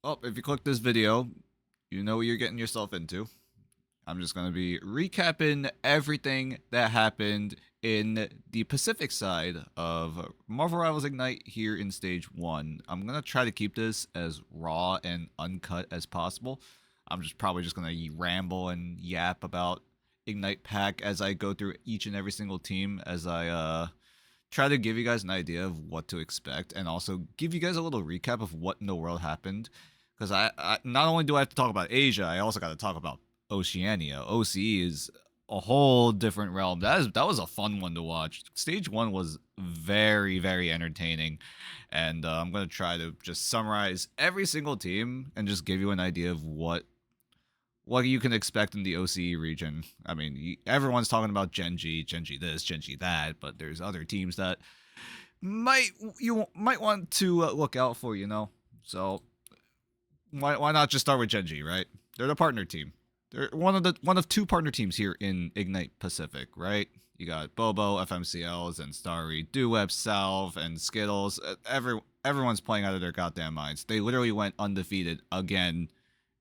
Well, if you click this video, you know what you're getting yourself into. I'm just going to be recapping everything that happened in the Pacific side of Marvel Rivals Ignite here in Stage 1. I'm going to try to keep this as raw and uncut as possible. I'm probably just going to ramble and yap about Ignite Pack as I go through each and every single team, as I try to give you guys an idea of what to expect, and also give you guys a little recap of what in the world happened. Because I not only do I have to talk about Asia, I also got to talk about Oceania. OCE is a whole different realm. That was a fun one to watch. Stage 1 was very, very entertaining, and I'm gonna try to just summarize every single team and just give you an idea of what you can expect in the OCE region. I mean, everyone's talking about GenG this, GenG that, but there's other teams that you might want to look out for, you know. So why not just start with GenG, right? They're the partner team. They're one of two partner teams here in Ignite Pacific, right? You got Bobo, FMCLs, and Starry, Deweb, Salve, and Skittles. Everyone's playing out of their goddamn minds. They literally went undefeated again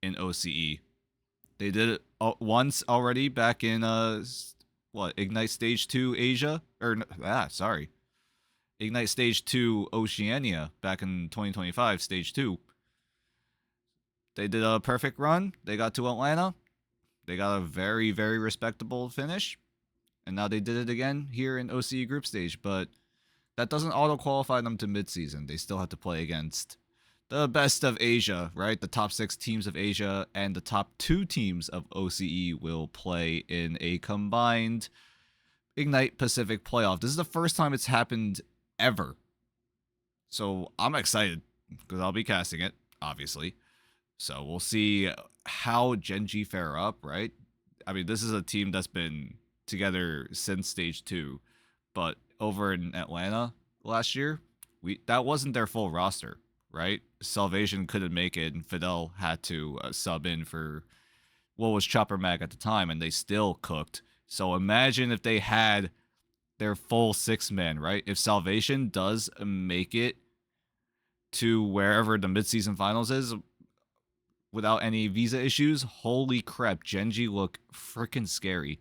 in OCE. They did it once already back in Ignite Stage 2 Asia, Ignite Stage 2 Oceania back in 2025 Stage 2. They did a perfect run. They got to Atlanta. They got a very, very respectable finish. And now they did it again here in OCE Group Stage, but that doesn't auto-qualify them to mid-season. They still have to play against the best of Asia, right? The top 6 teams of Asia and the top 2 teams of OCE will play in a combined Ignite Pacific playoff. This is the first time it's happened ever. So I'm excited because I'll be casting it, obviously. So we'll see how GenG fare up, right? I mean, this is a team that's been together since Stage 2, but over in Atlanta last year, that wasn't their full roster, right? Salvation couldn't make it, and Fidel had to sub in for what was Chopper Mag at the time, and they still cooked. So imagine if they had their full 6-man, right? If Salvation does make it to wherever the midseason finals is without any visa issues, holy crap, GenG look freaking scary.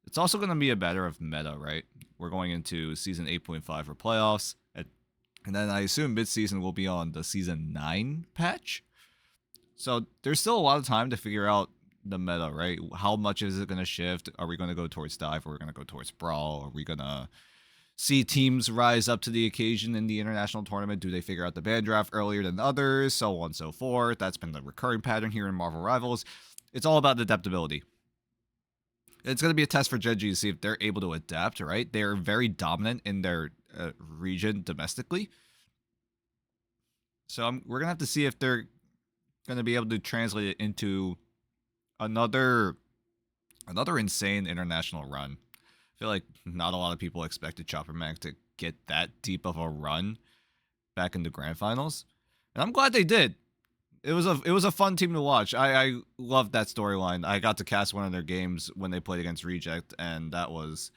It's also going to be a matter of meta, right? We're going into Season 8.5 for playoffs, and then I assume mid-season will be on the Season 9 patch. So there's still a lot of time to figure out the meta, right? How much is it going to shift? Are we going to go towards dive, or are we going to go towards brawl? Are we going to see teams rise up to the occasion in the international tournament? Do they figure out the ban draft earlier than others? So on and so forth. That's been the recurring pattern here in Marvel Rivals. It's all about adaptability. It's going to be a test for GenG to see if they're able to adapt, right? They're very dominant in their region domestically. So we're going to have to see if they're going to be able to translate it into another insane international run. I feel like not a lot of people expected Chopper Mag to get that deep of a run back in the grand finals, and I'm glad they did. It was a fun team to watch. I loved that storyline. I got to cast one of their games when they played against Reject, and that was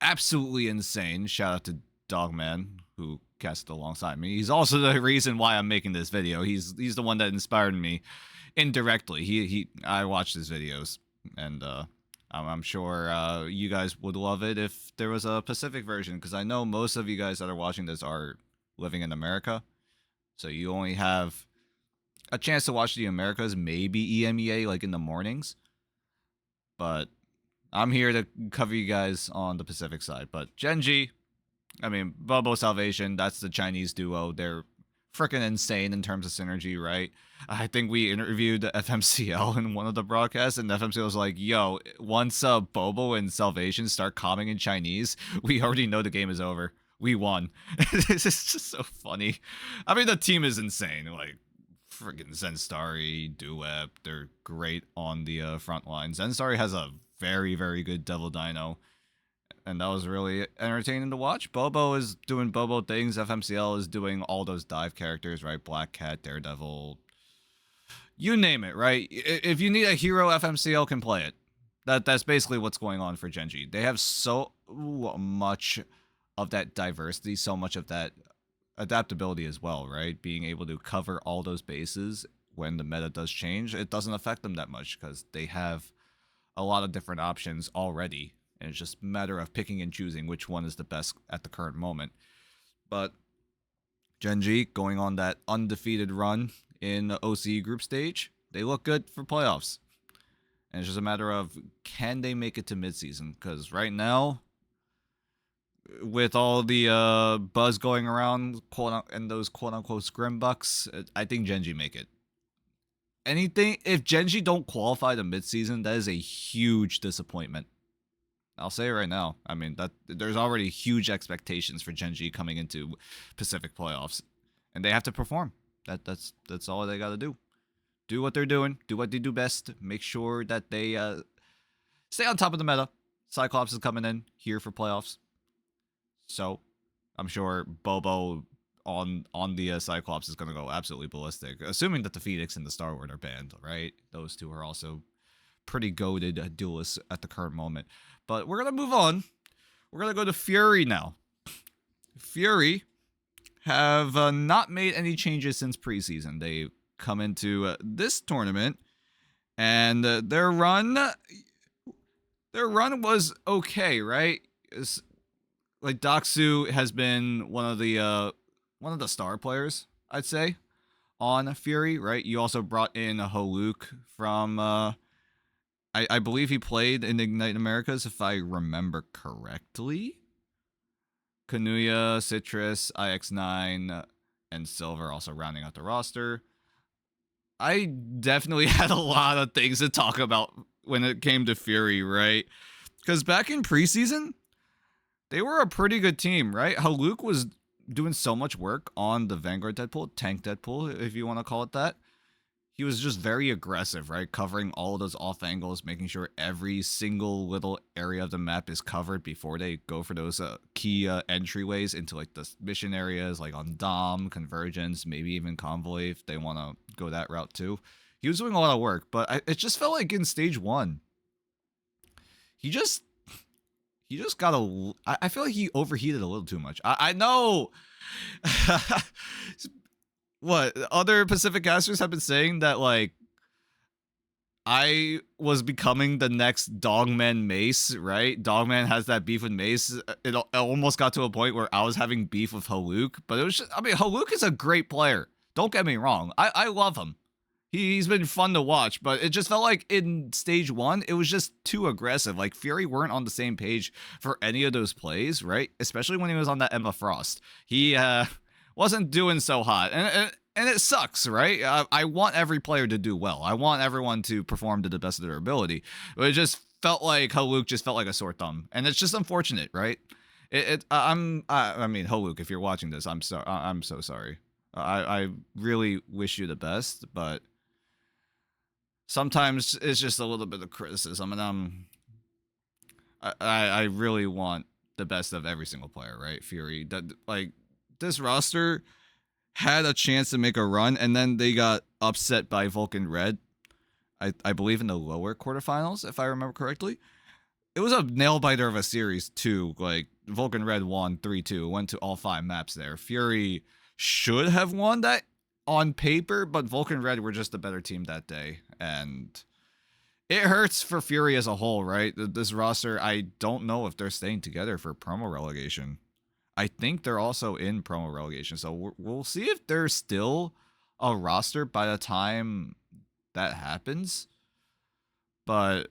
absolutely insane. Shout out to Dogman, who casted alongside me. He's also the reason why I'm making this video. He's the one that inspired me indirectly. I watched his videos, and I'm sure you guys would love it if there was a Pacific version, because I know most of you guys that are watching this are living in America, so you only have a chance to watch the Americas, maybe EMEA, like in the mornings. But I'm here to cover you guys on the Pacific side. But GenG, I mean, Bobo Salvation, that's the Chinese duo. They're freaking insane in terms of synergy, right? I think we interviewed FMCL in one of the broadcasts, and FMCL was like, yo, once Bobo and Salvation start calming in Chinese, we already know the game is over. We won. It's just so funny. I mean, the team is insane. Like, freaking Zenstari, Deweb, they're great on the front line. Zenstari has a very, very good Devil Dino, and that was really entertaining to watch. Bobo is doing Bobo things. FMCL is doing all those dive characters, right? Black Cat, Daredevil, you name it, right? If you need a hero, FMCL can play it. That's basically what's going on for GenG. They have so much of that diversity, so much of that adaptability as well, right? Being able to cover all those bases when the meta does change, it doesn't affect them that much because they have a lot of different options already, and it's just a matter of picking and choosing which one is the best at the current moment. But GenG going on that undefeated run in the OCE Group Stage, they look good for playoffs. And it's just a matter of, can they make it to midseason? Because right now, with all the buzz going around and those quote-unquote scrim bucks, I think GenG make it. Anything, if GenG don't qualify to midseason, that is a huge disappointment. I'll say it right now. I mean, that there's already huge expectations for GenG coming into Pacific playoffs, and they have to perform. That's all they got to do. Do what they're doing. Do what they do best. Make sure that they stay on top of the meta. Cyclops is coming in here for playoffs, so I'm sure Bobo on the Cyclops is going to go absolutely ballistic, assuming that the Phoenix and the Star Lord are banned, right? Those two are also pretty goated duelists at the current moment. But we're going to move on. We're going to go to Fury now. Fury have not made any changes since preseason. They come into this tournament, and their run was okay, right? Like, Doxu has been one of the star players, I'd say, on Fury, right? You also brought in Haluk from I believe he played in Ignite Americas, if I remember correctly. Kanuya, Citrus, IX9, and Silver also rounding out the roster. I definitely had a lot of things to talk about when it came to Fury, right? Because back in preseason, they were a pretty good team, right? Haluk was doing so much work on the Vanguard Deadpool, Tank Deadpool, if you want to call it that. He was just very aggressive, right? Covering all of those off angles, making sure every single little area of the map is covered before they go for those key entryways into like the mission areas, like on Dom, Convergence, maybe even Convoy if they want to go that route too. He was doing a lot of work, but it just felt like in stage 1, he just got I feel like he overheated a little too much. I know. What other Pacific casters have been saying that, like, I was becoming the next Dogman Mace, right? Dogman has that beef with Mace. It almost got to a point where I was having beef with Haluk, but it was just, I mean, Haluk is a great player. Don't get me wrong. I love him. He's been fun to watch, but it just felt like in stage 1, it was just too aggressive. Like, Fury weren't on the same page for any of those plays, right? Especially when he was on that Emma Frost. He wasn't doing so hot, and it sucks, right? I want every player to do well. I want everyone to perform to the best of their ability. But it just felt like Haluk just felt like a sore thumb, and it's just unfortunate, right? I mean, Haluk, if you're watching this, I'm so sorry. I really wish you the best, but sometimes it's just a little bit of criticism, and I really want the best of every single player, right? Fury, that, like, this roster had a chance to make a run, and then they got upset by Vulcan Red, I believe in the lower quarterfinals, if I remember correctly. It was a nail-biter of a series, too. Like, Vulcan Red won 3-2, went to all 5 maps there. Fury should have won that on paper, but Vulcan Red were just a better team that day, and it hurts for Fury as a whole, right? This roster, I don't know if they're staying together for promo relegation. I think they're also in promo relegation, so we'll see if they're still a roster by the time that happens. But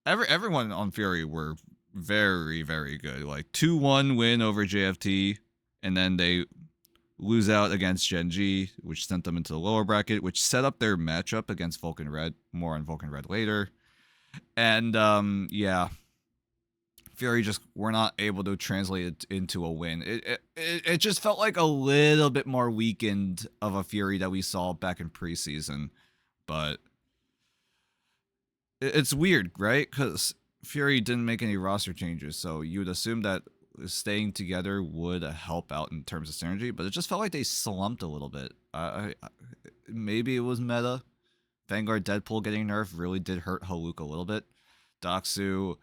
everyone on Fury were very, very good. Like, 2-1 win over JFT, and then they lose out against GenG, which sent them into the lower bracket, which set up their matchup against Vulcan Red. More on Vulcan Red later. And yeah, Fury just were not able to translate it into a win. It just felt like a little bit more weakened of a Fury that we saw back in preseason. But it's weird, right? Because Fury didn't make any roster changes, so you would assume that staying together would help out in terms of synergy, but it just felt like they slumped a little bit. Maybe it was meta. Vanguard Deadpool getting nerfed really did hurt Haluk a little bit. Doxu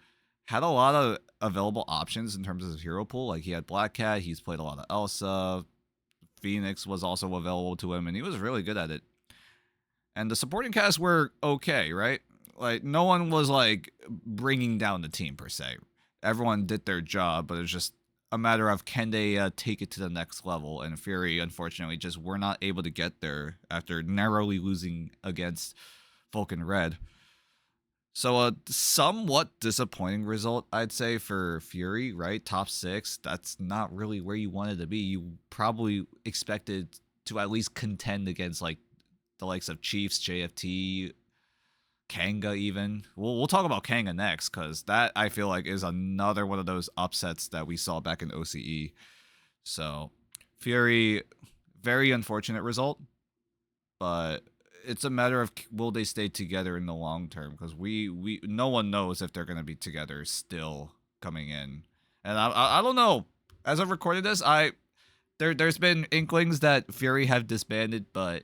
had a lot of available options in terms of his hero pool. Like, he had Black Cat, he's played a lot of Elsa. Phoenix was also available to him, and he was really good at it. And the supporting cast were okay, right? Like, no one was, like, bringing down the team, per se. Everyone did their job, but it's just a matter of can they take it to the next level. And Fury, unfortunately, just were not able to get there after narrowly losing against Vulcan Red. So a somewhat disappointing result, I'd say, for Fury, right? Top 6, that's not really where you wanted to be. You probably expected to at least contend against, like, the likes of Chiefs, JFT, Kanga even. We'll talk about Kanga next, because that, I feel like, is another one of those upsets that we saw back in OCE. So, Fury, very unfortunate result, but it's a matter of will they stay together in the long term, because we no one knows if they're going to be together still coming in. And I don't know. As I've recorded this, there's been inklings that Fury have disbanded, but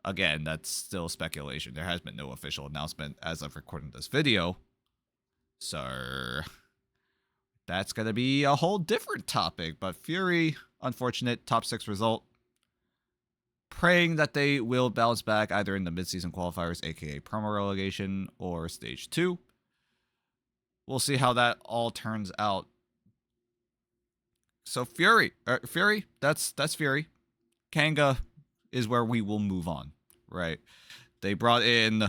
again, that's still speculation. There has been no official announcement as I've recorded this video. So that's going to be a whole different topic. But Fury, unfortunate top 6 result. Praying that they will bounce back either in the midseason qualifiers, aka promo relegation, or stage 2. We'll see how that all turns out. So Fury, that's Fury. Kanga is where we will move on, right? They brought in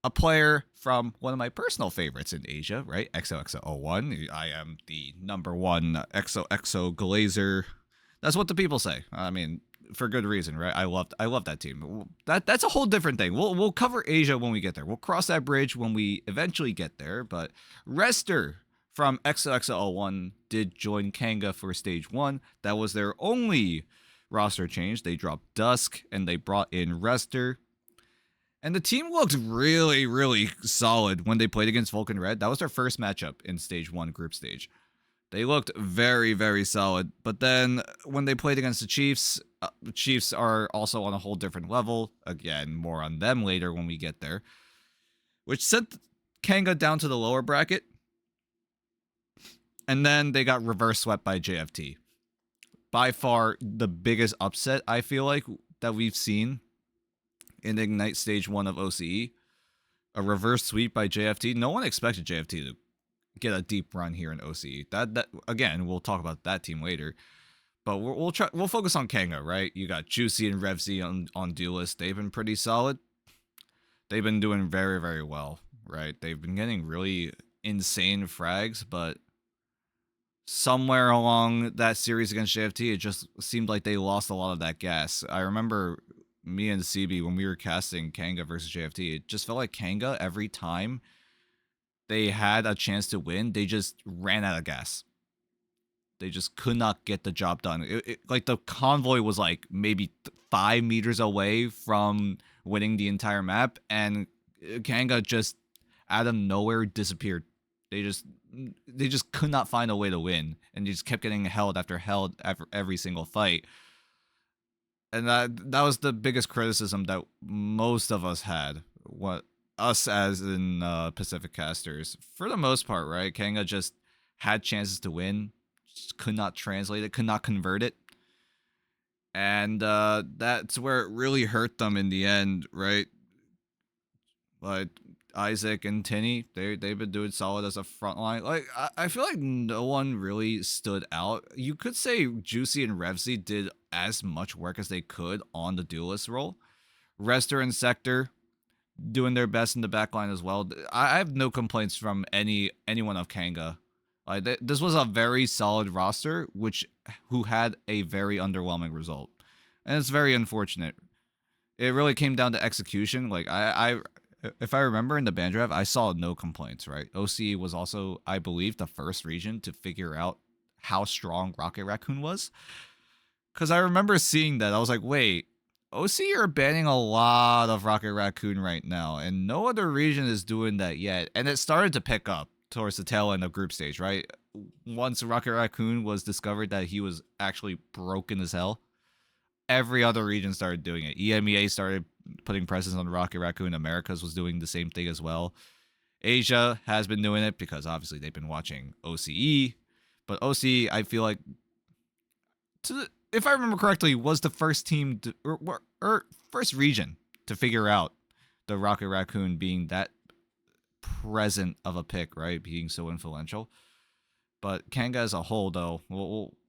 a player from one of my personal favorites in Asia, right? XOXO01. I am the #1 XOXO Glazer. That's what the people say. I mean, for good reason, right? I love that team. That's a whole different thing. We'll cover Asia when we get there. We'll cross that bridge when we eventually get there. But Rester from XOXO01 did join Kanga for stage 1. That was their only roster change. They dropped Dusk and they brought in Rester. And the team looked really, really solid when they played against Vulcan Red. That was their first matchup in stage 1 group stage. They looked very, very solid. But then when they played against the Chiefs are also on a whole different level. Again, more on them later when we get there. Which sent Kanga down to the lower bracket. And then they got reverse swept by JFT. By far the biggest upset, I feel like, that we've seen in Ignite Stage 1 of OCE. A reverse sweep by JFT. No one expected JFT to get a deep run here in OCE. That again, we'll talk about that team later. But we'll focus on Kanga, right? You got Juicy and Revzy on Duelist. They've been pretty solid. They've been doing very, very well, right? They've been getting really insane frags, but somewhere along that series against JFT, it just seemed like they lost a lot of that gas. I remember me and CB, when we were casting Kanga versus JFT, it just felt like Kanga, every time they had a chance to win, they just ran out of gas. They just could not get the job done. Like, the convoy was like maybe 5 meters away from winning the entire map, and Kanga just out of nowhere disappeared. They just could not find a way to win, and they just kept getting held after every single fight. And that was the biggest criticism that most of us had. Us as in Pacific casters, for the most part, right? Kanga just had chances to win, just could not translate it, could not convert it, and that's where it really hurt them in the end, right? Like Isaac and Tinny, they've been doing solid as a front line. Like, I feel like no one really stood out. You could say Juicy and Revzy did as much work as they could on the duelist role. Rester and Sector doing their best in the backline as well. I have no complaints from anyone of Kanga. Like, this was a very solid roster, who had a very underwhelming result, and it's very unfortunate. It really came down to execution. Like, if I remember in the ban draft, I saw no complaints. Right, OCE was also, I believe, the first region to figure out how strong Rocket Raccoon was, because I remember seeing that. I was like, wait, OCE are banning a lot of Rocket Raccoon right now, and no other region is doing that yet. And it started to pick up towards the tail end of group stage, right? Once Rocket Raccoon was discovered that he was actually broken as hell, every other region started doing it. EMEA started putting presence on Rocket Raccoon. Americas was doing the same thing as well. Asia has been doing it because obviously they've been watching OCE. But OCE, I feel like, if I remember correctly, was the first team or first region to figure out the Rocket Raccoon being that present of a pick, right? Being so influential. But Kanga as a whole, though,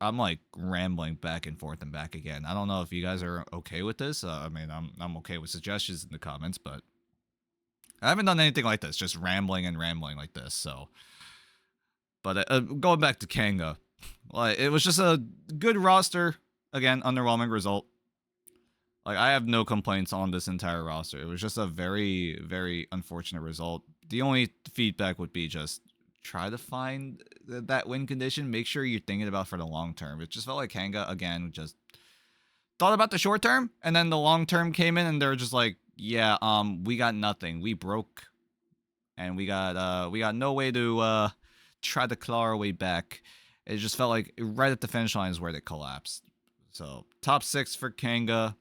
I'm like rambling back and forth and back again. I don't know if you guys are okay with this. I mean, I'm okay with suggestions in the comments, but I haven't done anything like this, just rambling and rambling like this. So, but going back to Kanga, like it was just a good roster. Again, underwhelming result. Like I have no complaints on this entire roster. It was just a very, very unfortunate result. The only feedback would be just try to find that win condition. Make sure you're thinking about for the long term. It just felt like Kanga again just thought about the short term, and then the long term came in, and they're just like, yeah, we got nothing. We broke, and we got no way to try to claw our way back. It just felt like right at the finish line is where they collapsed. So top 6 for Kanga.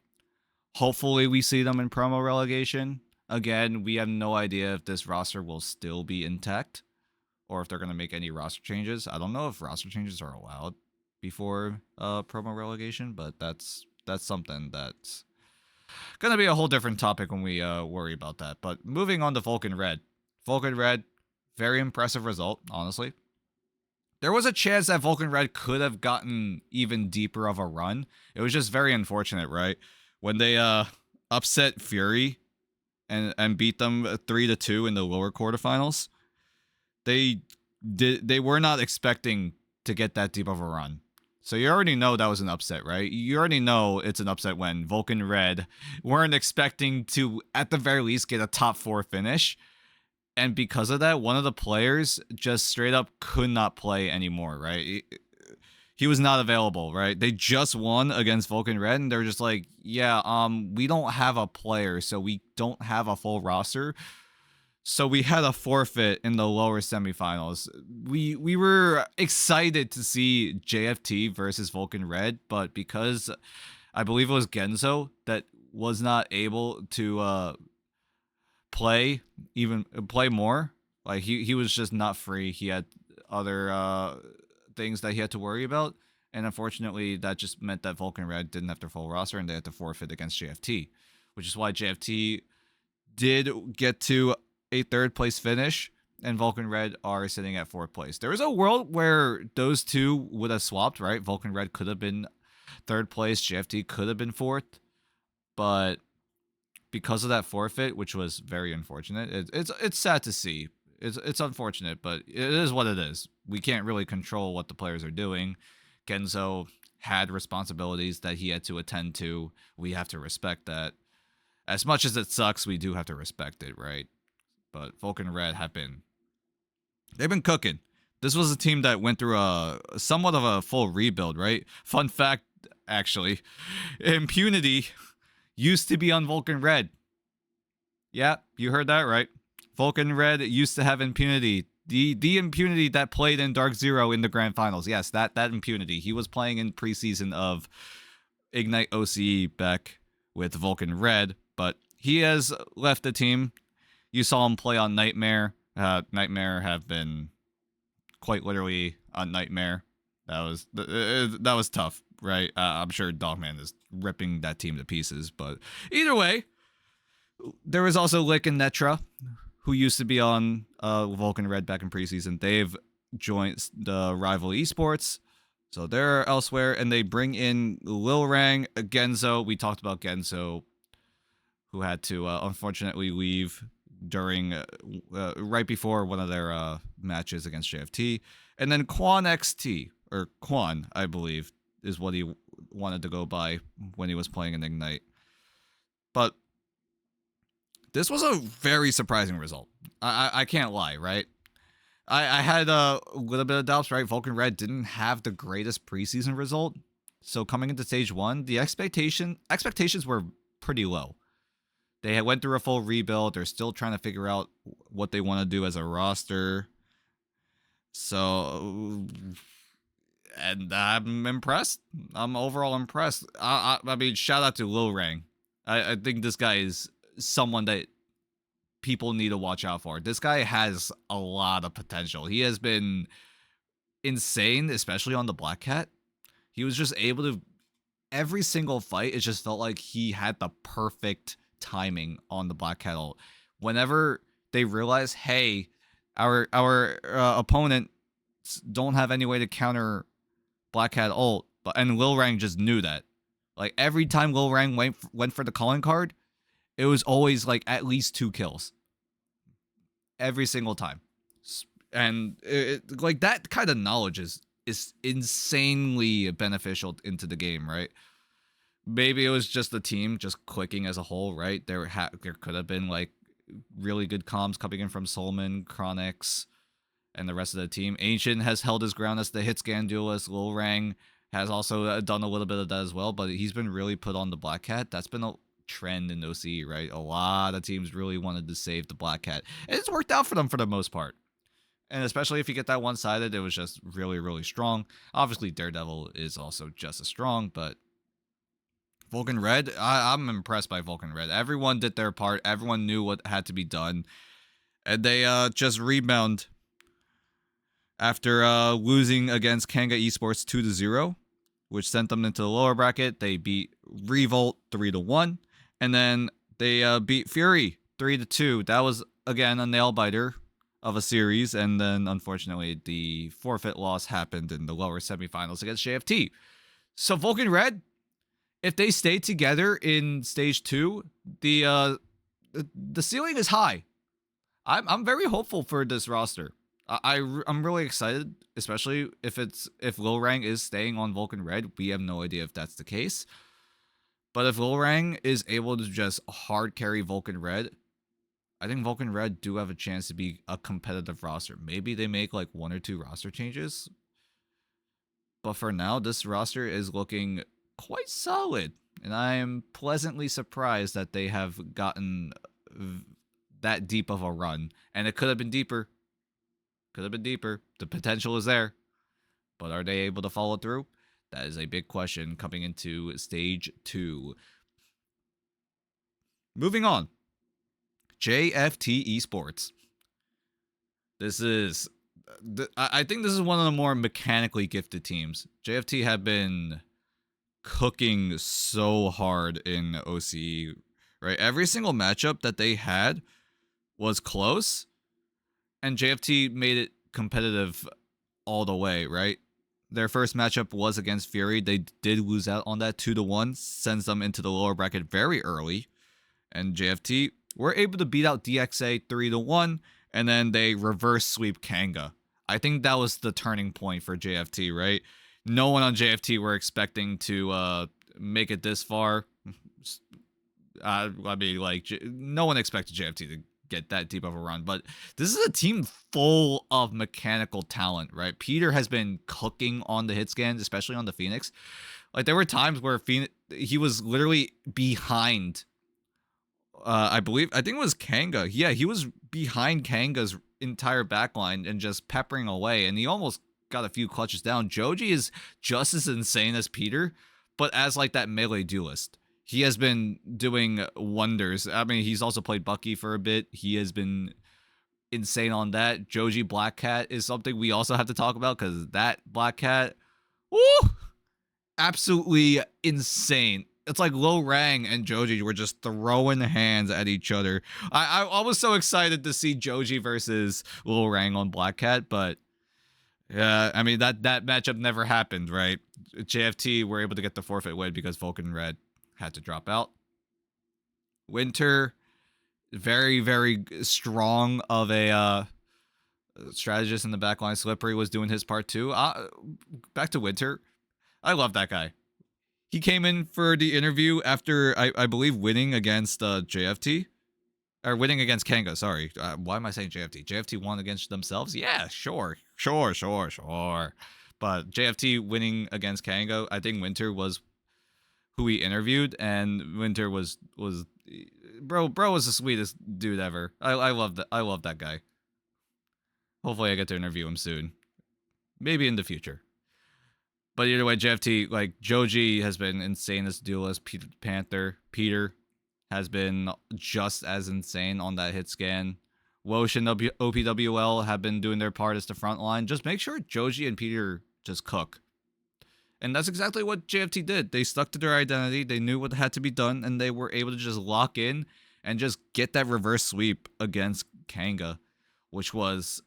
Hopefully we see them in promo relegation. Again, we have no idea if this roster will still be intact or if they're going to make any roster changes. I don't know if roster changes are allowed before promo relegation, but that's something that's going to be a whole different topic when we worry about that. But moving on to Vulcan Red. Vulcan Red, very impressive result, honestly. There was a chance that Vulcan Red could have gotten even deeper of a run. It was just very unfortunate, right? When they upset Fury and beat them 3-2 in the lower quarterfinals, they were not expecting to get that deep of a run. So you already know that was an upset, right? You already know it's an upset when Vulcan Red weren't expecting to, at the very least, get a top 4 finish. And because of that, one of the players just straight up could not play anymore, right? He was not available, right? They just won against Vulcan Red, and they're just like, yeah, we don't have a player, so we don't have a full roster. So we had a forfeit in the lower semifinals. We were excited to see JFT versus Vulcan Red, but because I believe it was Genzo that was not able to play more. Like he was just not free. He had other things that he had to worry about, and unfortunately that just meant that Vulcan Red didn't have their full roster and they had to forfeit against JFT, which is why JFT did get to a 3rd place finish and Vulcan Red are sitting at 4th place. There is a world where those two would have swapped, right? Vulcan Red could have been 3rd place, JFT could have been 4th, but because of that forfeit, which was very unfortunate, it's sad to see. It's unfortunate, but it is what it is. We can't really control what the players are doing. Genzo had responsibilities that he had to attend to. We have to respect that. As much as it sucks, we do have to respect it, right? But Vulcan Red they've been cooking. This was a team that went through somewhat of a full rebuild, right? Fun fact, actually, Impunity used to be on Vulcan Red. Yeah, you heard that right. Vulcan Red used to have Impunity. The Impunity that played in Dark Zero in the grand finals. Yes, that Impunity. He was playing in preseason of Ignite OCE back with Vulcan Red, but he has left the team. You saw him play on Nightmare. Nightmare have been quite literally a nightmare. That was tough, right? I'm sure Dogman is ripping that team to pieces, but either way, there was also Lick and Netra, who used to be on Vulcan Red back in preseason. They've joined the Rival Esports, so they're elsewhere, and they bring in Lil Rang, Genzo. We talked about Genzo, who had to unfortunately leave during right before one of their matches against JFT, and then Quan XT, or Quan, I believe, is what he wanted to go by when he was playing in Ignite. But this was a very surprising result. I can't lie, right? I had a little bit of doubts, right? Vulcan Red didn't have the greatest preseason result. So coming into stage 1, the expectations were pretty low. They had went through a full rebuild. They're still trying to figure out what they want to do as a roster. So, and I'm impressed. I'm overall impressed. I mean, shout out to Lil Rang. I think this guy is someone that people need to watch out for. This guy has a lot of potential. He has been insane, especially on the Black Cat. He was just able to, every single fight, it just felt like he had the perfect timing on the Black Cat ult. Whenever they realize, hey, our opponents don't have any way to counter Black Cat ult, and Lil Rang just knew that. Like, every time Lil Rang went for the calling card, it was always like at least 2 kills. Every single time. And like that kind of knowledge is insanely beneficial into the game, right? Maybe it was just the team just clicking as a whole, right? There could have been like really good comms coming in from Solomon, Chronix, and the rest of the team. Ancient has held his ground as the hit scan duelist. Lil Rang has also done a little bit of that as well, but he's been really put on the Black Cat. That's been a trend in OCE, right? A lot of teams really wanted to save the Black Cat, and it's worked out for them for the most part. And especially if you get that one-sided, it was just really, really strong. Obviously, Daredevil is also just as strong, but Vulcan Red, I'm impressed by Vulcan Red. Everyone did their part. Everyone knew what had to be done. And they just rebound after losing against Kanga Esports 2-0, which sent them into the lower bracket. They beat Revolt 3-1. And then they beat Fury 3-2. That was, again, a nail-biter of a series, and then unfortunately the forfeit loss happened in the lower semifinals against JFT. So Vulcan Red, if they stay together in stage 2, the ceiling is high. I'm very hopeful for this roster. I'm really excited, especially if Lil Rang is staying on Vulcan Red. We have no idea if that's the case, but if Lil Rang is able to just hard carry Vulcan Red, I think Vulcan Red do have a chance to be a competitive roster. Maybe they make like 1 or 2 roster changes. But for now, this roster is looking quite solid. And I am pleasantly surprised that they have gotten that deep of a run. And it could have been deeper. Could have been deeper. The potential is there. But are they able to follow through? That is a big question coming into stage 2. Moving on. JFT Esports. I think this is one of the more mechanically gifted teams. JFT have been cooking so hard in OCE, right? Every single matchup that they had was close, and JFT made it competitive all the way, right? Their first matchup was against Fury. They did lose out on that 2-1, sends them into the lower bracket very early, and JFT were able to beat out DXA 3-1, and then they reverse sweep Kanga. I think that was the turning point for JFT, right? No one on JFT were expecting to make it this far. I mean, like, no one expected JFT to get that deep of a run, but this is a team full of mechanical talent, right? Peter has been cooking on the hit scans, especially on the Phoenix. Like, there were times where he was literally behind I think it was Kanga. Yeah, he was behind Kanga's entire backline and just peppering away, and he almost got a few clutches down. Joji is just as insane as Peter, but as like that melee duelist. He has been doing wonders. I mean, he's also played Bucky for a bit. He has been insane on that. Joji Black Cat is something we also have to talk about, because that Black Cat, woo, absolutely insane. It's like Lil Rang and Joji were just throwing hands at each other. I was so excited to see Joji versus Lil Rang on Black Cat, but yeah, I mean, that matchup never happened, right? JFT were able to get the forfeit win because Vulcan Red had to drop out. Winter, very, very strong of a strategist in the backline. Slippery was doing his part too. Back to Winter. I love that guy. He came in for the interview after, I believe, winning against JFT. Or winning against Kanga, sorry. Why am I saying JFT? JFT won against themselves? Yeah, sure. But JFT winning against Kanga, I think Winter was who he interviewed, and Winter was bro was the sweetest dude ever. I love that guy. Hopefully I get to interview him soon. Maybe in the future. But either way, JFT, like, Joji has been insane as duelist. Peter has been just as insane on that hit scan. Wosh and OPWL have been doing their part as the front line. Just make sure Joji and Peter just cook. And that's exactly what JFT did. They stuck to their identity. They knew what had to be done, and they were able to just lock in and just get that reverse sweep against Kanga, which was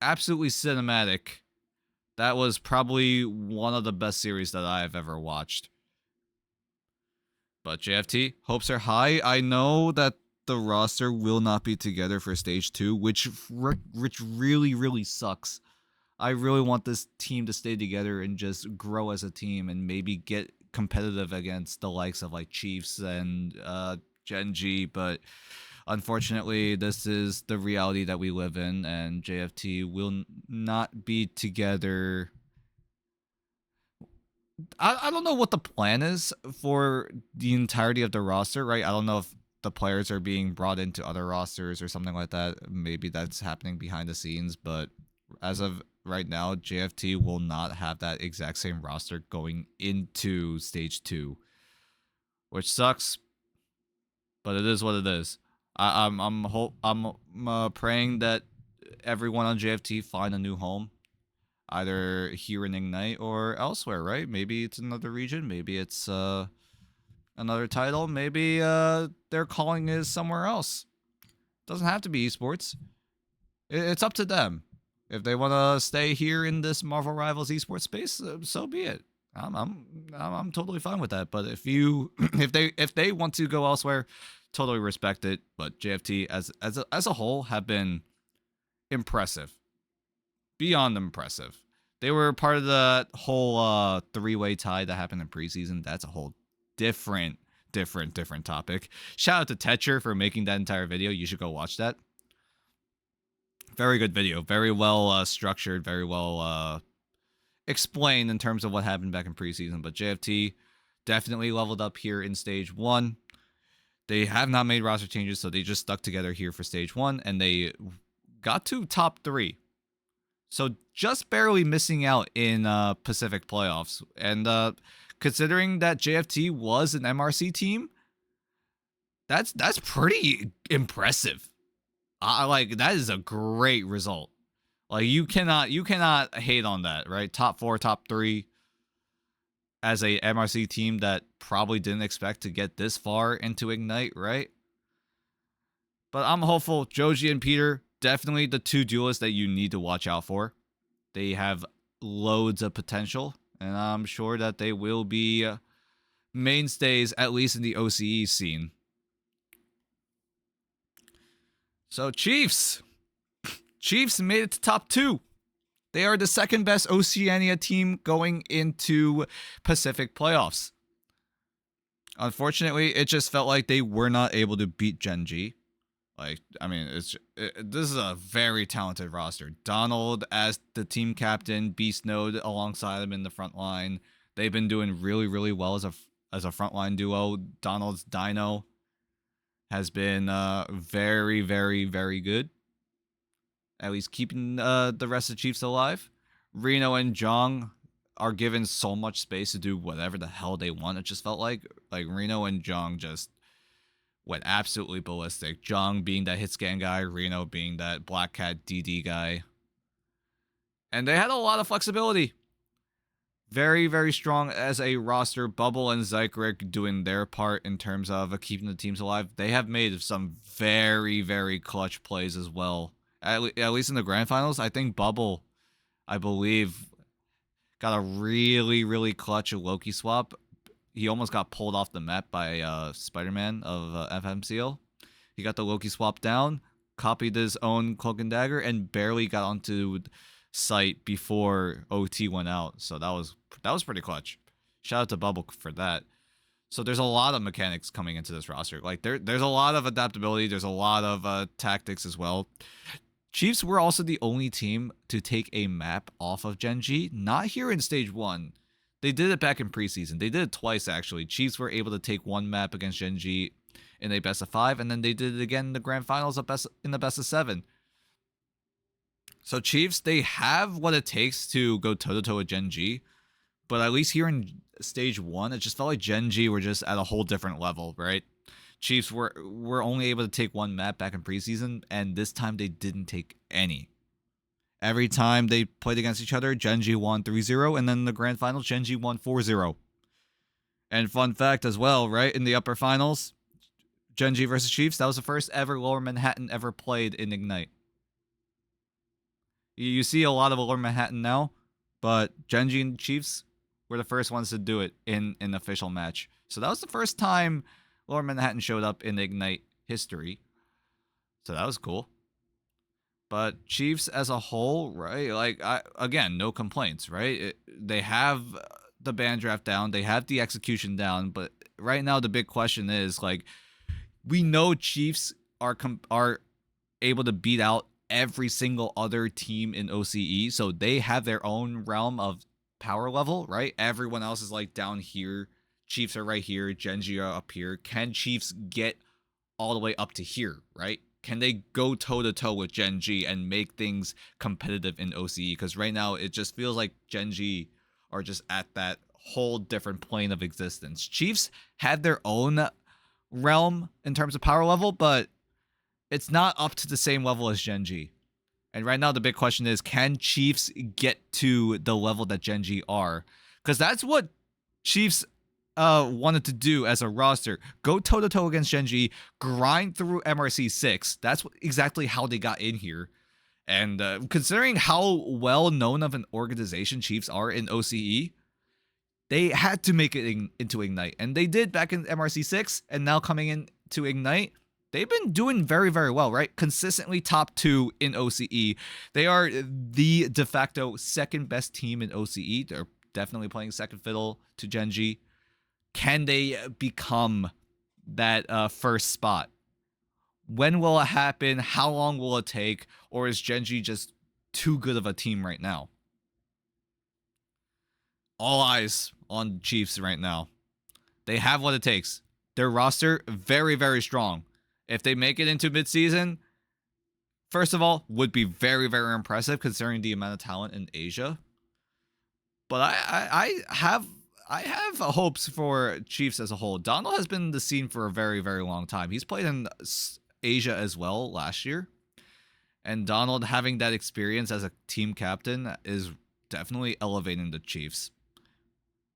absolutely cinematic. That was probably one of the best series that I've ever watched. But JFT, hopes are high. I know that the roster will not be together for stage 2, which really, really sucks. I really want this team to stay together and just grow as a team and maybe get competitive against the likes of like Chiefs and GenG, but unfortunately, this is the reality that we live in, and JFT will not be together. I don't know what the plan is for the entirety of the roster, right? I don't know if the players are being brought into other rosters or something like that. Maybe that's happening behind the scenes, but as of right now, JFT will not have that exact same roster going into stage 2, which sucks, but it is what it is. I'm praying that everyone on JFT find a new home, either here in Ignite or elsewhere, right? Maybe it's another region, maybe it's another title, maybe their calling is somewhere else. Doesn't have to be esports. It's up to them. If they want to stay here in this Marvel Rivals esports space, so be it. I'm totally fine with that. But if you if they want to go elsewhere, totally respect it. But JFT as a whole have been impressive, beyond impressive. They were part of the whole 3-way tie that happened in preseason. That's a whole different topic. Shout out to Tetcher for making that entire video. You should go watch that. Very good video. Very well structured. Very well explained in terms of what happened back in preseason. But JFT definitely leveled up here in stage 1. They have not made roster changes, so they just stuck together here for stage 1, and they got to top 3. So just barely missing out in Pacific playoffs. And considering that JFT was an MRC team, that's pretty impressive. Like, that is a great result. Like, you cannot hate on that, right? Top 4, top 3 as a MRC team that probably didn't expect to get this far into Ignite, right? But I'm hopeful. Joji and Peter, definitely the 2 duelists that you need to watch out for. They have loads of potential, and I'm sure that they will be mainstays, at least in the OCE scene. So Chiefs made it to top 2. They are the second best Oceania team going into Pacific playoffs. Unfortunately, it just felt like they were not able to beat GenG. Like, I mean, this is a very talented roster. Donald as the team captain, Beast Node alongside him in the front line. They've been doing really, really well as a frontline duo. Donald's Dino has been very, very, very good. At least keeping the rest of the Chiefs alive. Reno and Jong are given so much space to do whatever the hell they want. It just felt like Reno and Jong just went absolutely ballistic. Jong being that hit scan guy, Reno being that Black Cat DD guy. And they had a lot of flexibility. Very, very strong as a roster. Bubble and Zykrek doing their part in terms of keeping the teams alive. They have made some very, very clutch plays as well. At least in the grand finals, I think Bubble, I believe, got a really, really clutch Loki swap. He almost got pulled off the map by Spider-Man of FMCL. He got the Loki swap down, copied his own Cloak and Dagger, and barely got onto site before OT went out. So that was pretty clutch. Shout out to Bubble for that. So there's a lot of mechanics coming into this roster. Like, there's a lot of adaptability. There's a lot of tactics as well. Chiefs were also the only team to take a map off of GenG, not here in Stage 1. They did it back in preseason. They did it twice, actually. Chiefs were able to take one map against GenG in a best of 5, and then they did it again in the grand finals in the best of 7. So Chiefs, they have what it takes to go toe-to-toe with GenG, but at least here in Stage 1, it just felt like GenG were just at a whole different level, right? Chiefs were only able to take one map back in preseason, and this time they didn't take any. Every time they played against each other, GenG won 3-0, and then in the grand finals, GenG won 4-0. And fun fact as well, right? In the upper finals, GenG versus Chiefs, that was the first ever Lower Manhattan ever played in Ignite. You see a lot of Lower Manhattan now, but GenG and Chiefs were the first ones to do it in an official match. So that was the first time Lower Manhattan showed up in Ignite history. So that was cool. But Chiefs as a whole, right? Like, again, no complaints, right? They have the band draft down, they have the execution down, but right now the big question is, like, we know Chiefs are able to beat out every single other team in OCE, so they have their own realm of power level, right? Everyone else is like down here. Chiefs are right here. GenG are up here. Can Chiefs get all the way up to here, right? Can they go toe-to-toe with GenG and make things competitive in OCE? Because right now, it just feels like GenG are just at that whole different plane of existence. Chiefs have their own realm in terms of power level, but it's not up to the same level as GenG. And right now, the big question is, can Chiefs get to the level that GenG are? Because that's what Chiefs wanted to do as a roster. Go toe-to-toe against GenG, grind through MRC 6. That's exactly how they got in here. And considering how well-known of an organization Chiefs are in OCE, they had to make it into Ignite. And they did back in MRC 6, and now coming into Ignite, they've been doing very, very well, right? Consistently top 2 in OCE. They are the de facto second best team in OCE. They're definitely playing second fiddle to GenG. Can they become that first spot? When will it happen? How long will it take? Or is GenG just too good of a team right now? All eyes on Chiefs right now. They have what it takes. Their roster, very, very strong. If they make it into midseason, first of all, would be very, very impressive considering the amount of talent in Asia. But I have hopes for Chiefs as a whole. Donald has been in the scene for a very, very long time. He's played in Asia as well last year. And Donald having that experience as a team captain is definitely elevating the Chiefs.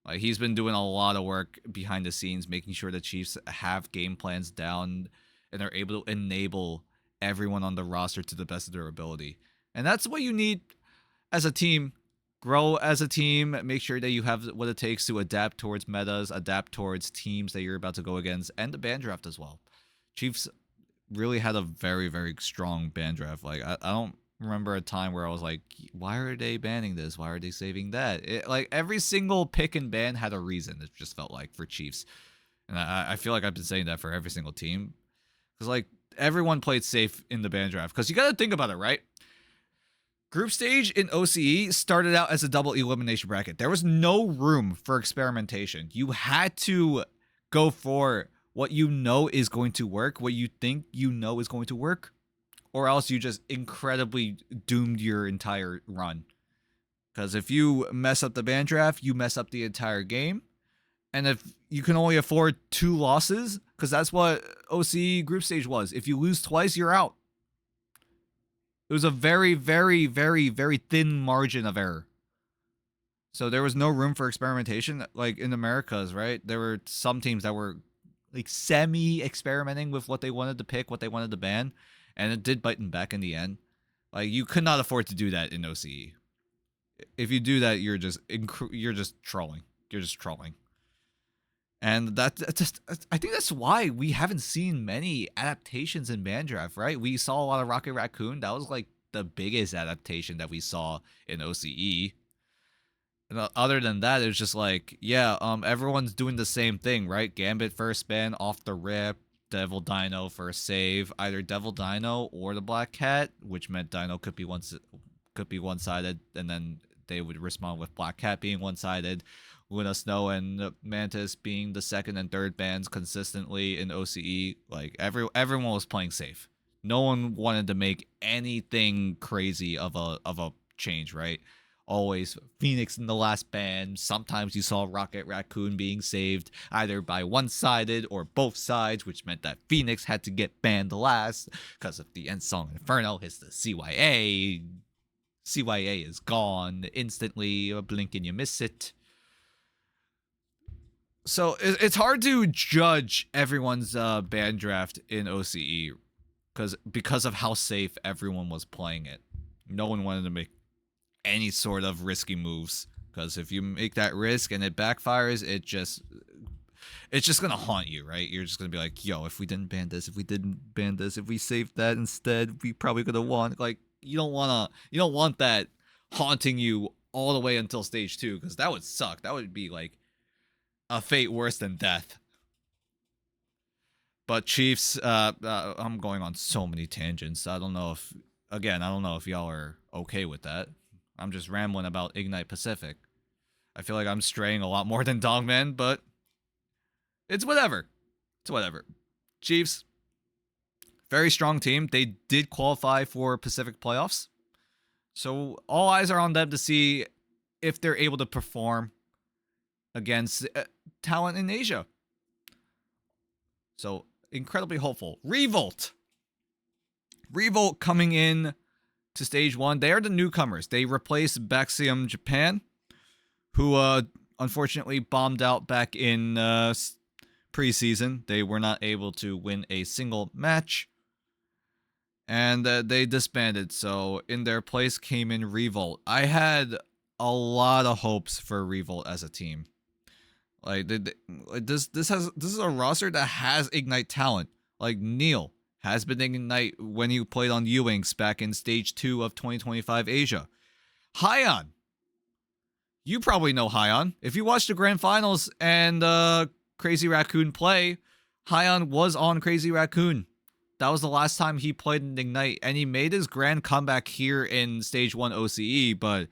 Like, he's been doing a lot of work behind the scenes, making sure the Chiefs have game plans down and are able to enable everyone on the roster to the best of their ability. And that's what you need as a team. Grow as a team, make sure that you have what it takes to adapt towards metas, adapt towards teams that you're about to go against, and the band draft as well. Chiefs really had a very, very strong band draft. Like, I don't remember a time where I was like, why are they banning this? Why are they saving that? Like, every single pick and ban had a reason, it just felt like, for Chiefs. And I feel like I've been saying that for every single team. Because, like, everyone played safe in the band draft. Because you got to think about it, right? Group stage in OCE started out as a double elimination bracket. There was no room for experimentation. You had to go for what you know is going to work, what you think you know is going to work, or else you just incredibly doomed your entire run. Because if you mess up the band draft, you mess up the entire game. And if you can only afford 2 losses, because that's what OCE group stage was. If you lose twice, you're out. It was a very, very, very, very thin margin of error. So there was no room for experimentation. Like in Americas, right? There were some teams that were like semi-experimenting with what they wanted to pick, what they wanted to ban, and it did bite them back in the end. Like, you could not afford to do that in OCE. If you do that, you're just trolling. You're just trolling. And I think that's why we haven't seen many adaptations in band draft, right? We saw a lot of Rocket Raccoon. That was like the biggest adaptation that we saw in OCE. And other than that, it's just like, yeah, everyone's doing the same thing, right? Gambit first ban off the rip, Devil Dino first save, either Devil Dino or the Black Cat, which meant Dino could be one-sided, and then they would respond with Black Cat being one-sided. Luna Snow and Mantis being the second and third bans consistently in OCE. Like, everyone was playing safe. No one wanted to make anything crazy of a change, right? Always Phoenix in the last ban. Sometimes you saw Rocket Raccoon being saved either by one-sided or both sides, which meant that Phoenix had to get banned last because of the End Song Inferno hits the CYA. CYA is gone instantly. A blink and you miss it. So it's hard to judge everyone's ban draft in OCE because of how safe everyone was playing it. No one wanted to make any sort of risky moves, because if you make that risk and it backfires, it's just gonna haunt you, right? You're just gonna be like, yo, if we didn't ban this, if we saved that instead, we probably could have won. Like, you don't want that haunting you all the way until stage 2, because that would suck. That would be like a fate worse than death. But Chiefs, I'm going on so many tangents. I don't know if y'all are okay with that. I'm just rambling about Ignite Pacific. I feel like I'm straying a lot more than Dogman, but it's whatever. It's whatever. Chiefs, very strong team. They did qualify for Pacific playoffs. So all eyes are on them to see if they're able to perform against talent in Asia. So incredibly hopeful. Revolt coming in to stage 1. They are the newcomers. They replaced Baxium Japan, who unfortunately bombed out back in preseason. They were not able to win a single match, and they disbanded. So in their place came in Revolt. I had a lot of hopes for Revolt as a team. Like, this is a roster that has Ignite talent. Like, Neil has been Ignite when he played on Ewings back in stage 2 of 2025 Asia. Hyon, you probably know Hyon. If you watched the grand finals and Crazy Raccoon play, Hyon was on Crazy Raccoon. That was the last time he played in Ignite, and he made his grand comeback here in stage 1 OCE, but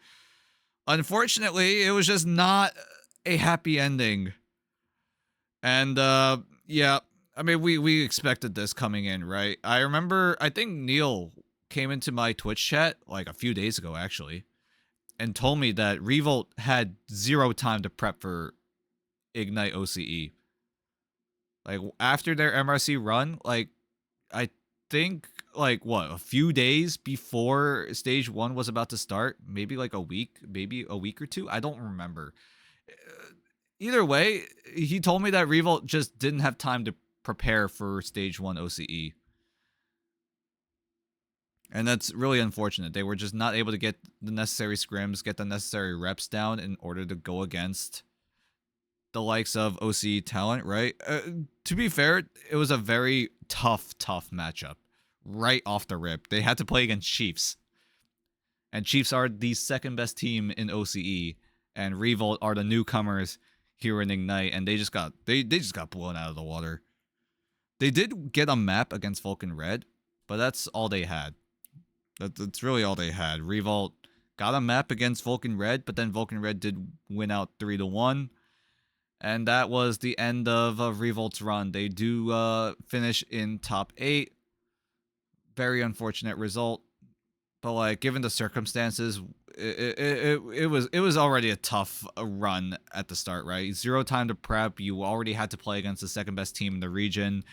unfortunately, it was just not a happy ending. And yeah, I mean, we expected this coming in, right? I think Neil came into my Twitch chat like a few days ago, actually, and told me that Revolt had 0 time to prep for Ignite OCE. Like, after their MRC run, like, I think, like, what, a few days before stage 1 was about to start? Maybe like a week or 2? I don't remember. Either way, he told me that Revolt just didn't have time to prepare for stage 1 OCE. And that's really unfortunate. They were just not able to get the necessary scrims, get the necessary reps down in order to go against the likes of OCE talent, right? To be fair, it was a very tough matchup right off the rip. They had to play against Chiefs. And Chiefs are the second best team in OCE, and Revolt are the newcomers here in Ignite, and they just got blown out of the water. They did get a map against Vulcan Red, but that's all they had. That's really all they had. Revolt got a map against Vulcan Red, but then Vulcan Red did win out 3-1. And that was the end of Revolt's run. They do finish in top 8. Very unfortunate result. But, like, given the circumstances, it was already a tough run at the start, right? 0 time to prep. You already had to play against the second best team in the region,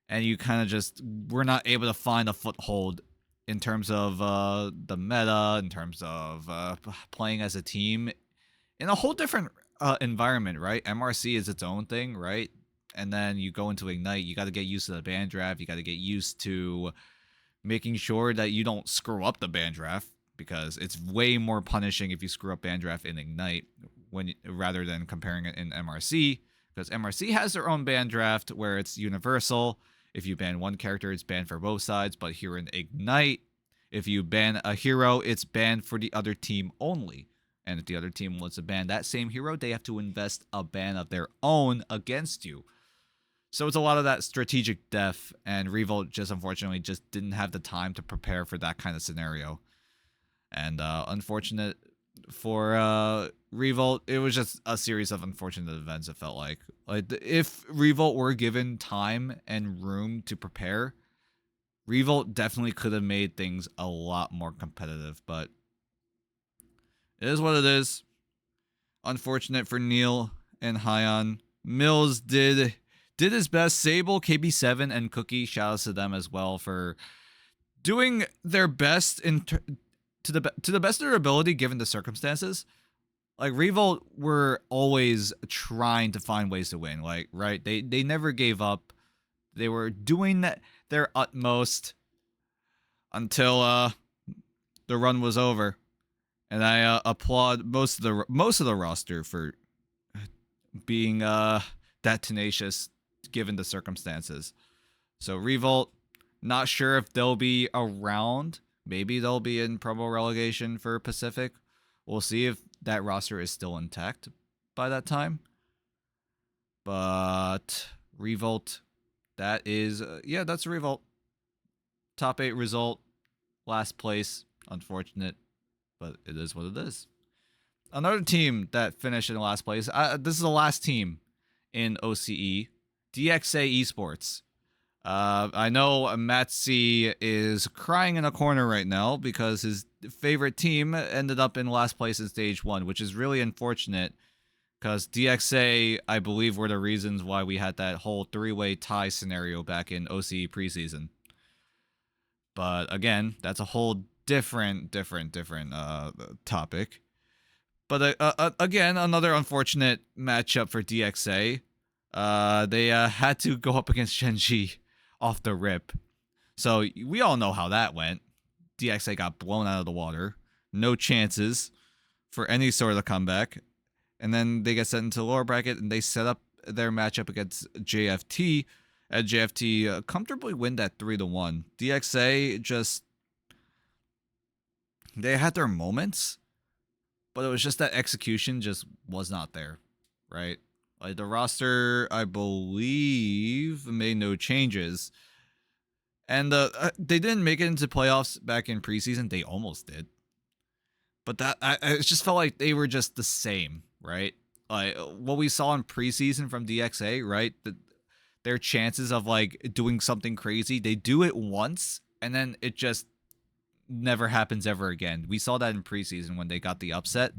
and you kind of just were not able to find a foothold in terms of the meta, in terms of playing as a team in a whole different environment, right? MRC is its own thing, right? And then you go into Ignite, you got to get used to the ban draft. You got to get used to making sure that you don't screw up the ban draft, because it's way more punishing if you screw up ban draft in Ignite rather than comparing it in MRC, because MRC has their own ban draft where it's universal. If you ban one character, it's banned for both sides. But here in Ignite, if you ban a hero, it's banned for the other team only. And if the other team wants to ban that same hero, they have to invest a ban of their own against you. So it's a lot of that strategic depth, and Revolt just unfortunately just didn't have the time to prepare for that kind of scenario. And unfortunate for Revolt, it was just a series of unfortunate events, it felt like. Like, if Revolt were given time and room to prepare, Revolt definitely could have made things a lot more competitive, but it is what it is. Unfortunate for Neil and Hyon. Mills did his best. Sable, KB7, and Cookie, shout outs to them as well for doing their best to the best of their ability, given the circumstances, like Revolt were always trying to find ways to win. Like, right, they never gave up. They were doing their utmost until the run was over, and I applaud most of the roster for being that tenacious given the circumstances. So Revolt, not sure if they'll be around. Maybe they'll be in promo relegation for Pacific. We'll see if that roster is still intact by that time. But Revolt, that is that's Revolt. Top 8 result, last place. Unfortunate, but it is what it is. Another team that finished in last place. This is the last team in OCE, DXA Esports. I know Matt C is crying in a corner right now because his favorite team ended up in last place in Stage 1, which is really unfortunate because DXA, I believe, were the reasons why we had that whole 3-way tie scenario back in OCE preseason. But again, that's a whole different topic. But again, another unfortunate matchup for DXA. They had to go up against GenG off the rip. So we all know how that went. DXA got blown out of the water. No chances for any sort of comeback. And then they get sent into the lower bracket and they set up their matchup against JFT. And JFT comfortably win that 3-1. DXA just... they had their moments, but it was just that execution just was not there, right? Like the roster, I believe, made no changes. And they didn't make it into playoffs back in preseason. They almost did. But it just felt like they were just the same, right? Like what we saw in preseason from DXA, right? Their chances of like doing something crazy, they do it once and then it just never happens ever again. We saw that in preseason when they got the upset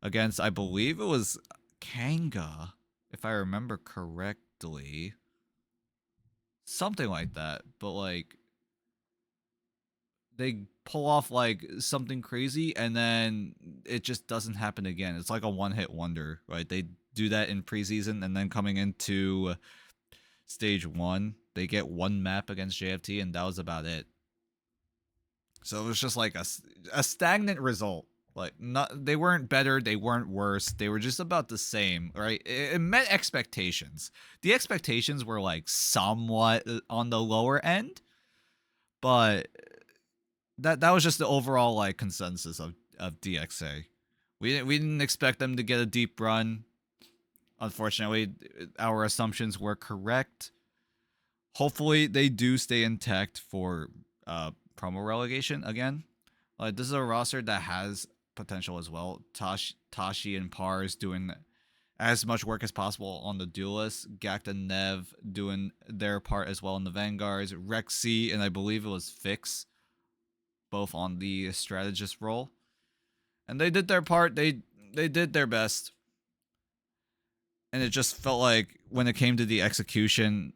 against, I believe it was Kanga, if I remember correctly. Something like that. But like they pull off like something crazy and then it just doesn't happen again. It's like a one-hit wonder, right? They do that in preseason and then coming into Stage 1, they get one map against JFT and that was about it. So it was just like a stagnant result. Like they weren't better, they weren't worse. They were just about the same, right? It met expectations. The expectations were like somewhat on the lower end, but that was just the overall like consensus of DXA. We didn't expect them to get a deep run. Unfortunately, our assumptions were correct. Hopefully, they do stay intact for promo relegation again. Like this is a roster that has potential as well. Tashi and Pars doing as much work as possible on the duelists. Gakt and Nev doing their part as well in the Vanguards. Rexy and I believe it was Fix, both on the strategist role. And they did their part. They did their best. And it just felt like when it came to the execution,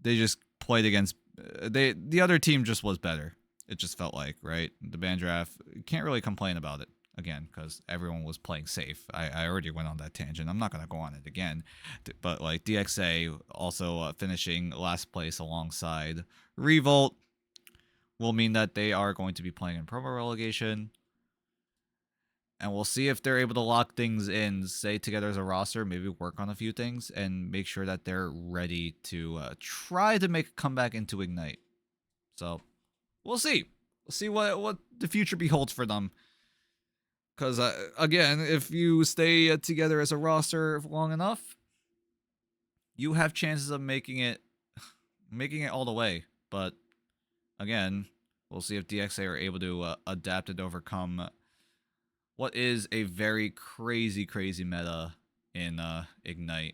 they just played against the other team just was better. It just felt like, right? The band draft, can't really complain about it again because everyone was playing safe. I already went on that tangent. I'm not going to go on it again. But like DXA also finishing last place alongside Revolt will mean that they are going to be playing in promo relegation. And we'll see if they're able to lock things in, stay together as a roster, maybe work on a few things, and make sure that they're ready to try to make a comeback into Ignite. So, we'll see. We'll see what the future beholds for them. Because, again, if you stay together as a roster long enough, you have chances of making it all the way. But, again, we'll see if DXA are able to adapt and overcome what is a very crazy meta in Ignite.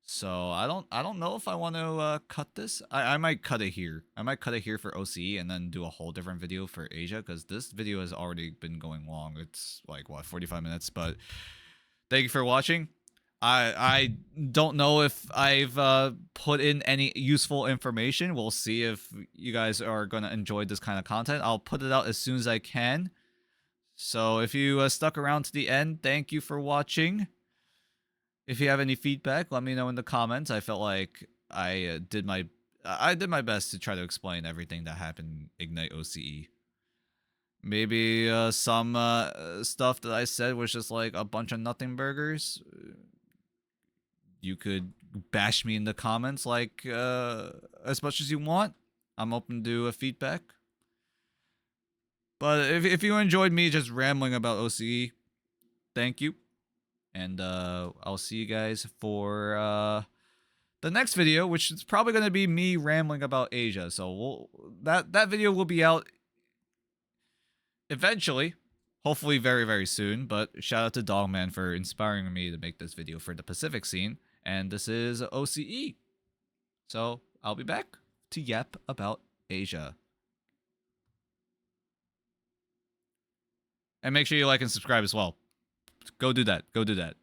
So I don't know if I want to cut this. I might cut it here. I might cut it here for OCE and then do a whole different video for Asia because this video has already been going long. It's like what, 45 minutes. But thank you for watching. I don't know if I've put in any useful information. We'll see if you guys are gonna enjoy this kind of content. I'll put it out as soon as I can. So if you stuck around to the end, thank you for watching. If you have any feedback, let me know in the comments. I felt like I did my best to try to explain everything that happened in Ignite OCE. Maybe some stuff that I said was just like a bunch of nothing burgers. You could bash me in the comments like as much as you want. I'm open to feedback. But if you enjoyed me just rambling about OCE, thank you. And I'll see you guys for the next video, which is probably going to be me rambling about Asia. So that video will be out eventually, hopefully very, very soon. But shout out to Dogman for inspiring me to make this video for the Pacific scene. And this is OCE. So I'll be back to yap about Asia. And make sure you like and subscribe as well. Go do that. Go do that.